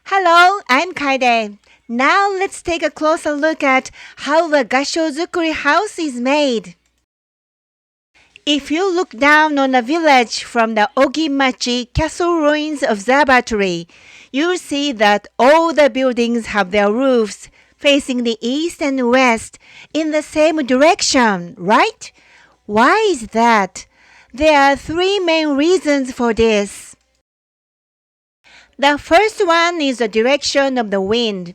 Hello, I'm Caede. Now let's take a closer look at how the Gassho-zukuri house is made. If you look down on a village from the Ogimachi Castle Ruins Observatory, you'll see that all the buildings have their roofs facing the east and west in the same direction, right? Why is that? There are three main reasons for this. The first one is the direction of the wind.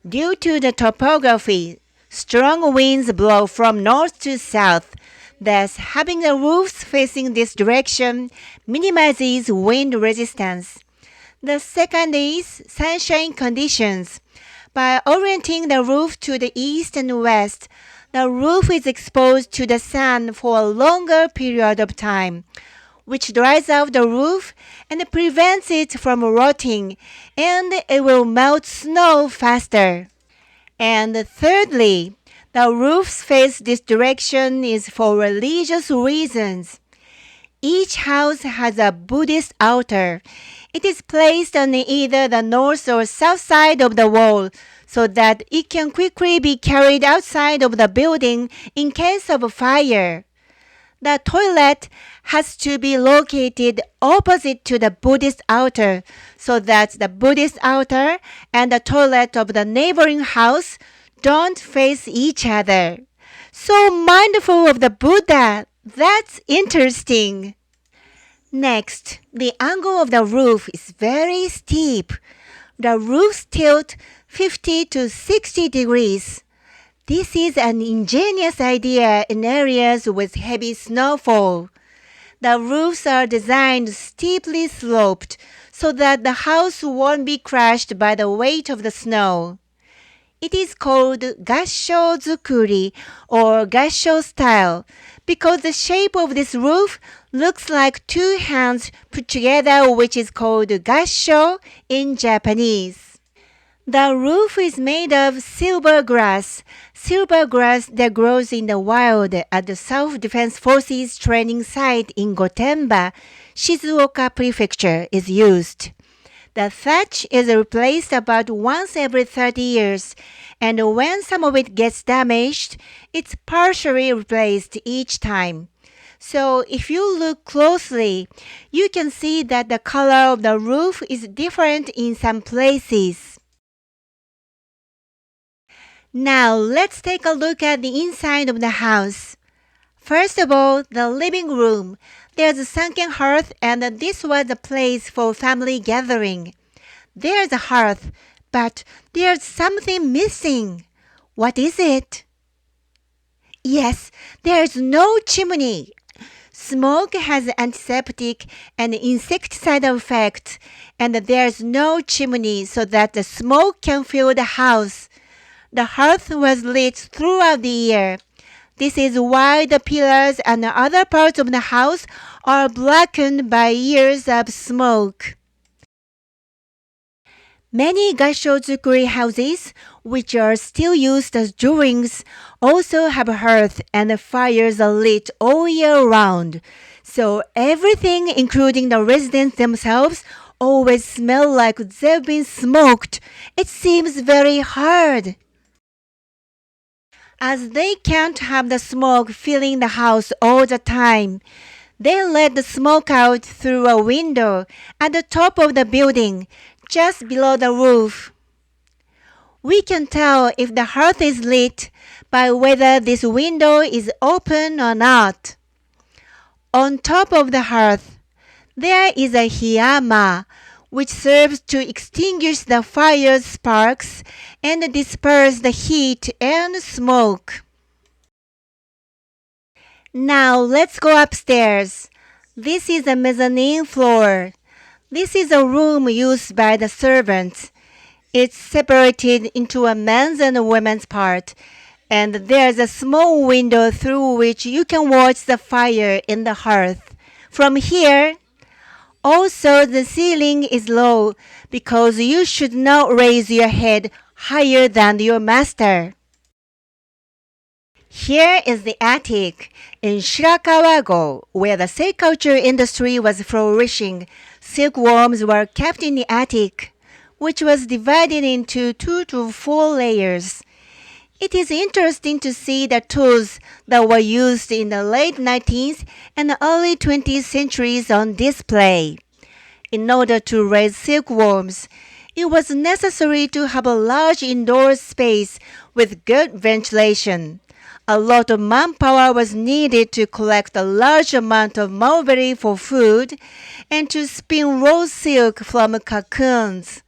Due to the topography, strong winds blow from north to south. Thus, having the roofs facing this direction minimizes wind resistance. The second is sunshine conditions. By orienting the roof to the east and west, the roof is exposed to the sun for a longer period of time, which dries out the roof and prevents it from rotting, and it will melt snow faster. And thirdly, the roof's face this direction is for religious reasons. Each house has a Buddhist altar. It is placed on either the north or south side of the wall so that it can quickly be carried outside of the building in case of a fire. The toilet has to be located opposite to the Buddhist altar so that the Buddhist altar and the toilet of the neighboring house don't face each other. So mindful of the Buddha. That's interesting. Next, the angle of the roof is very steep. The roofs tilt 50 to 60 degrees. This is an ingenious idea in areas with heavy snowfall. The roofs are designed steeply sloped so that the house won't be crushed by the weight of the snow. It is called Gassho-zukuri or Gassho style because the shape of this roof looks like two hands put together, which is called gassho in Japanese. The roof is made of silver grass that grows in the wild at the South Defense Forces training site in Gotemba, Shizuoka Prefecture is used. The thatch is replaced about once every 30 years, and when some of it gets damaged, it's partially replaced each time. So if you look closely, you can see that the color of the roof is different in some places. Now let's take a look at the inside of the house. First of all, the living room. There's a sunken hearth, and this was a place for family gathering. There's a hearth, but there's something missing. What is it? Yes, there's no chimney. Smoke has antiseptic and insecticidal effects, and there's no chimney so that the smoke can fill the house. The hearth was lit throughout the year. This is why the pillars and other parts of the house are blackened by years of smoke. Many Gassho-zukuri houses, which are still used as dwellings, also have a hearth and the fires are lit all year round. So everything, including the residents themselves, always smell like they've been smoked. It seems very hard. As they can't have the smoke filling the house all the time, they let the smoke out through a window at the top of the building, just below the roof. We can tell if the hearth is lit by whether this window is open or not. On top of the hearth, there is a hiyama, which serves to extinguish the fire's sparks and disperse the heat and smoke. Now let's go upstairs. This is a mezzanine floor. This is a room used by the servants. It's separated into a men's and a women's part, and there's a small window through which you can watch the fire in the hearth. From here, also the ceiling is low because you should not raise your head higher than your master. Here is the attic. In Shirakawago, where the sericulture industry was flourishing, silkworms were kept in the attic. which was divided into 2 to 4 layers. It is interesting to see the tools that were used in the late 19th and early 20th centuries on display. In order to raise silkworms, it was necessary to have a large indoor space with good ventilation. A lot of manpower was needed to collect a large amount of mulberry for food and to spin raw silk from cocoons.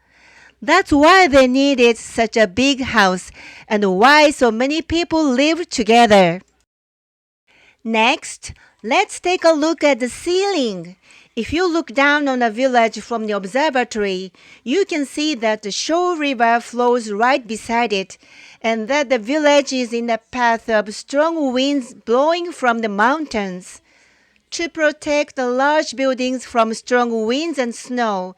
That's why they needed such a big house and why so many people lived together. Next, let's take a look at the ceiling. If you look down on the village from the observatory, you can see that the Sho River flows right beside it, and that the village is in the path of strong winds blowing from the mountains. To protect the large buildings from strong winds and snow,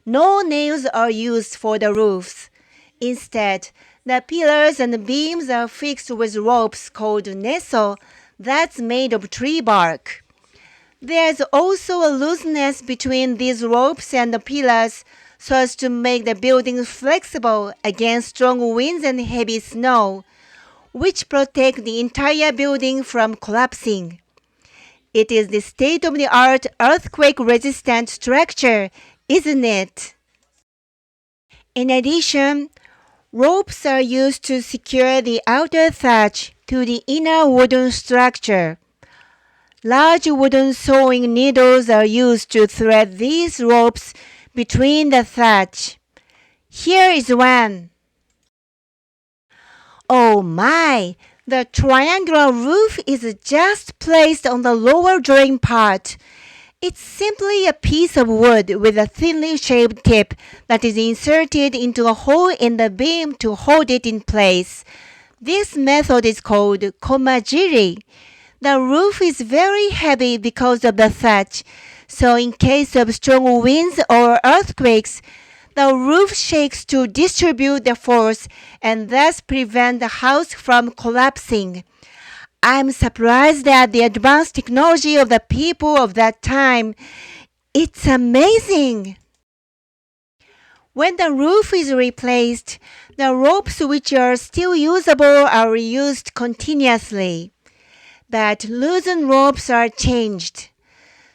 no nails are used for the roofs. Instead, the pillars and beams are fixed with ropes called neso that's made of tree bark. There's also a looseness between these ropes and the pillars so as to make the building flexible against strong winds and heavy snow, which protect the entire building from collapsing. It is the state-of-the-art earthquake-resistant structure, isn't it? In addition, ropes are used to secure the outer thatch to the inner wooden structure. Large wooden sewing needles are used to thread these ropes between the thatch. Here is one. Oh my! The triangular roof is just placed on the lower drawing part. It's simply a piece of wood with a thinly shaped tip that is inserted into a hole in the beam to hold it in place. This method is called komajiri. The roof is very heavy because of the thatch, so in case of strong winds or earthquakes, the roof shakes to distribute the force and thus prevent the house from collapsing. I'm surprised at the advanced technology of the people of that time. It's amazing! When the roof is replaced, the ropes which are still usable are reused continuously. But loosened ropes are changed.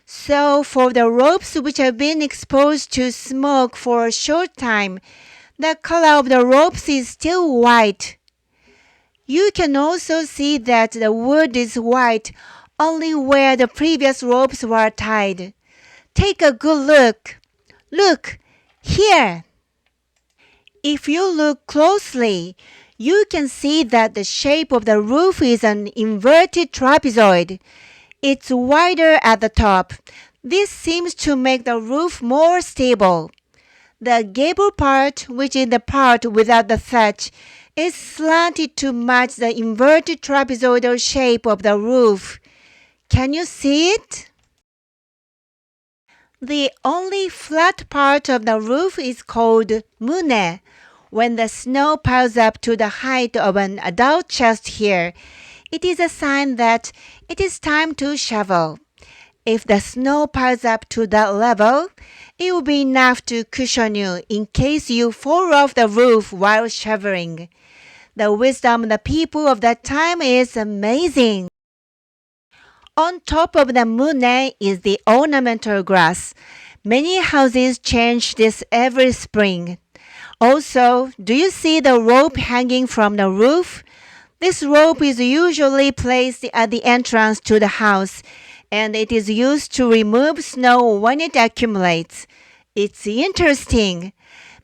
So for the ropes which have been exposed to smoke for a short time, the color of the ropes is still white. You can also see that the wood is white only where the previous ropes were tied. Take a good look. Look, here. If you look closely, you can see that the shape of the roof is an inverted trapezoid. It's wider at the top. This seems to make the roof more stable. The gable part, which is the part without the thatch, is slanted to match the inverted trapezoidal shape of the roof. Can you see it? The only flat part of the roof is called mune. When the snow piles up to the height of an adult chest here, it is a sign that it is time to shovel. If the snow piles up to that level, it will be enough to cushion you in case you fall off the roof while shoveling. The wisdom of the people of that time is amazing. On top of the mune is the ornamental grass. Many houses change this every spring. Also, do you see the rope hanging from the roof? This rope is usually placed at the entrance to the house, and it is used to remove snow when it accumulates. It's interesting.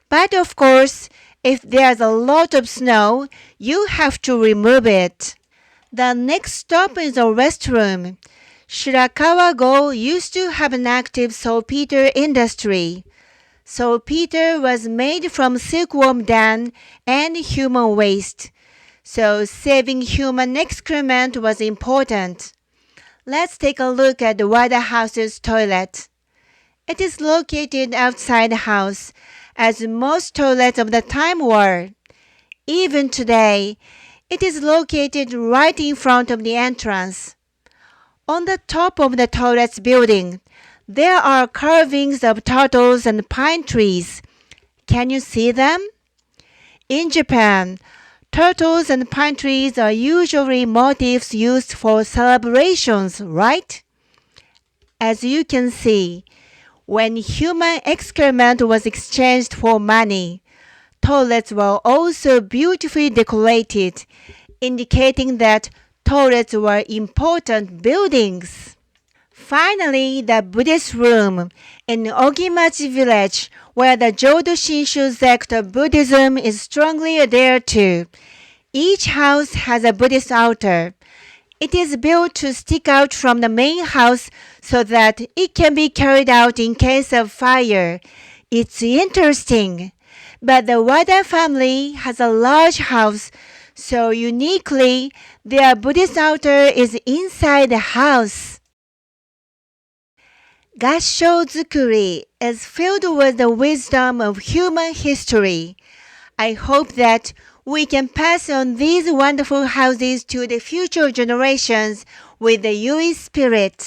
But of course, if there's a lot of snow, you have to remove it. The next stop is a restroom. Shirakawa-go used to have an active saltpeter industry. Saltpeter was made from silkworm down and human waste, so saving human excrement was important. Let's take a look at the Wada House's toilet. It is located outside the house, as most toilets of the time were. Even today, it is located right in front of the entrance. On the top of the toilet's building, there are carvings of turtles and pine trees. Can you see them? In Japan, turtles and pine trees are usually motifs used for celebrations, right? As you can see, when human excrement was exchanged for money, toilets were also beautifully decorated, indicating that toilets were important buildings. Finally, the Buddhist room in Ogimachi village, where the Jodo Shinshu sect of Buddhism is strongly adhered to. Each house has a Buddhist altar. It is built to stick out from the main house so that it can be carried out in case of fire. It's interesting. But the Wada family has a large house, so uniquely, their Buddhist altar is inside the house. Gassho-zukuri is filled with the wisdom of human history. I hope that we can pass on these wonderful houses to the future generations with the Yui spirit.